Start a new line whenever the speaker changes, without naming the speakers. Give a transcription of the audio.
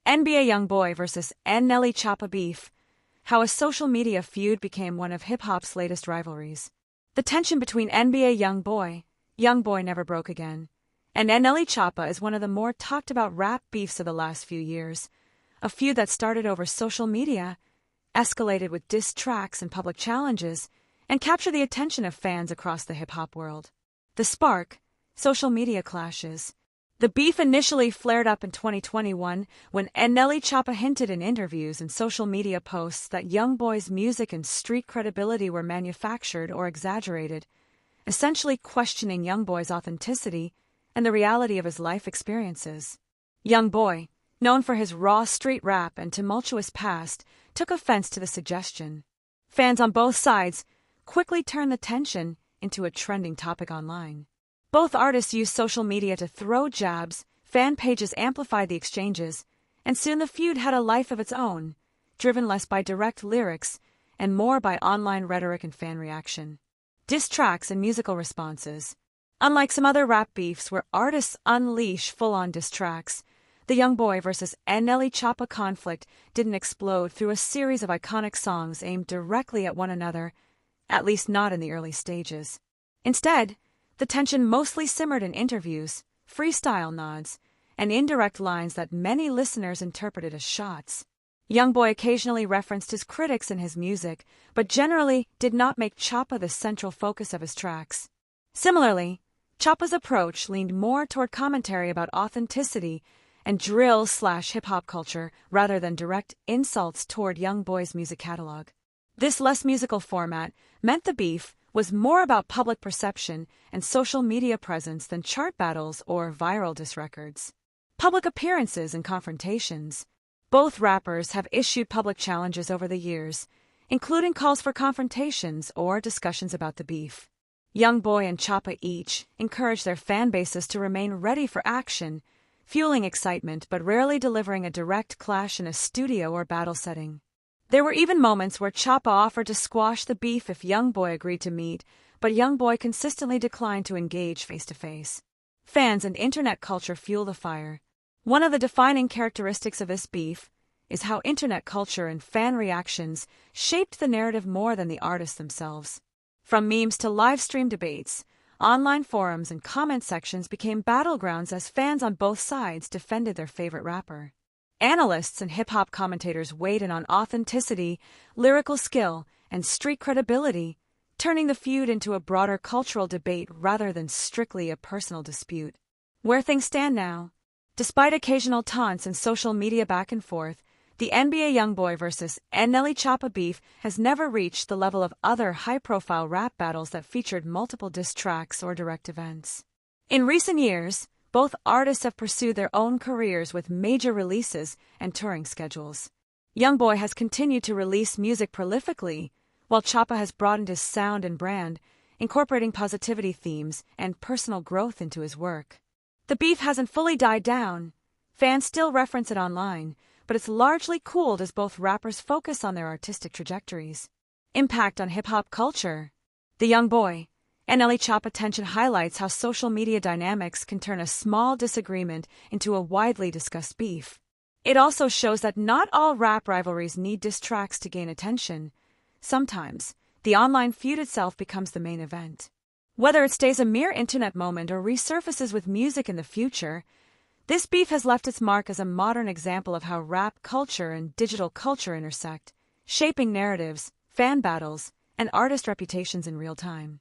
NBA YoungBoy vs NLE Choppa beef. How a social media feud became one of hip-hop's latest rivalries. The tension between NBA YoungBoy never broke again, and NLE Choppa is one of the more talked-about rap beefs of the last few years. A feud that started over social media, escalated with diss tracks and public challenges, and captured the attention of fans across the hip-hop world. The spark: social media clashes. The beef initially flared up in 2021 when NLE Choppa hinted in interviews and social media posts that YoungBoy's music and street credibility were manufactured or exaggerated, essentially questioning YoungBoy's authenticity and the reality of his life experiences. YoungBoy, known for his raw street rap and tumultuous past, took offense to the suggestion. Fans on both sides quickly turned the tension into a trending topic online. Both artists used social media to throw jabs, fan pages amplified the exchanges, and soon the feud had a life of its own, driven less by direct lyrics and more by online rhetoric and fan reaction. Diss tracks and musical responses. Unlike some other rap beefs where artists unleash full-on diss tracks, the YoungBoy vs NLE Choppa conflict didn't explode through a series of iconic songs aimed directly at one another, at least not in the early stages. Instead, the tension mostly simmered in interviews, freestyle nods, and indirect lines that many listeners interpreted as shots. YoungBoy occasionally referenced his critics in his music, but generally did not make Choppa the central focus of his tracks. Similarly, Choppa's approach leaned more toward commentary about authenticity and drill/hip-hop culture rather than direct insults toward YoungBoy's music catalog. This less musical format meant the beef was more about public perception and social media presence than chart battles or viral diss records. Public appearances and confrontations. Both rappers have issued public challenges over the years, including calls for confrontations or discussions about the beef. YoungBoy and Choppa each encourage their fan bases to remain ready for action, fueling excitement but rarely delivering a direct clash in a studio or battle setting. There were even moments where Choppa offered to squash the beef if YoungBoy agreed to meet, but YoungBoy consistently declined to engage face-to-face. Fans and internet culture fuel the fire. One of the defining characteristics of this beef is how internet culture and fan reactions shaped the narrative more than the artists themselves. From memes to live-stream debates, online forums and comment sections became battlegrounds as fans on both sides defended their favorite rapper. Analysts and hip-hop commentators weighed in on authenticity, lyrical skill, and street credibility, turning the feud into a broader cultural debate rather than strictly a personal dispute. Where things stand now. Despite occasional taunts and social media back and forth, the NBA YoungBoy vs NLE Choppa beef has never reached the level of other high-profile rap battles that featured multiple diss tracks or direct events. In recent years, both artists have pursued their own careers with major releases and touring schedules. YoungBoy has continued to release music prolifically, while Choppa has broadened his sound and brand, incorporating positivity themes and personal growth into his work. The beef hasn't fully died down. Fans still reference it online, but it's largely cooled as both rappers focus on their artistic trajectories. Impact on hip-hop culture. The YoungBoy NLE Choppa tension highlights how social media dynamics can turn a small disagreement into a widely discussed beef. It also shows that not all rap rivalries need diss tracks to gain attention. Sometimes, the online feud itself becomes the main event. Whether it stays a mere internet moment or resurfaces with music in the future, this beef has left its mark as a modern example of how rap culture and digital culture intersect, shaping narratives, fan battles, and artist reputations in real time.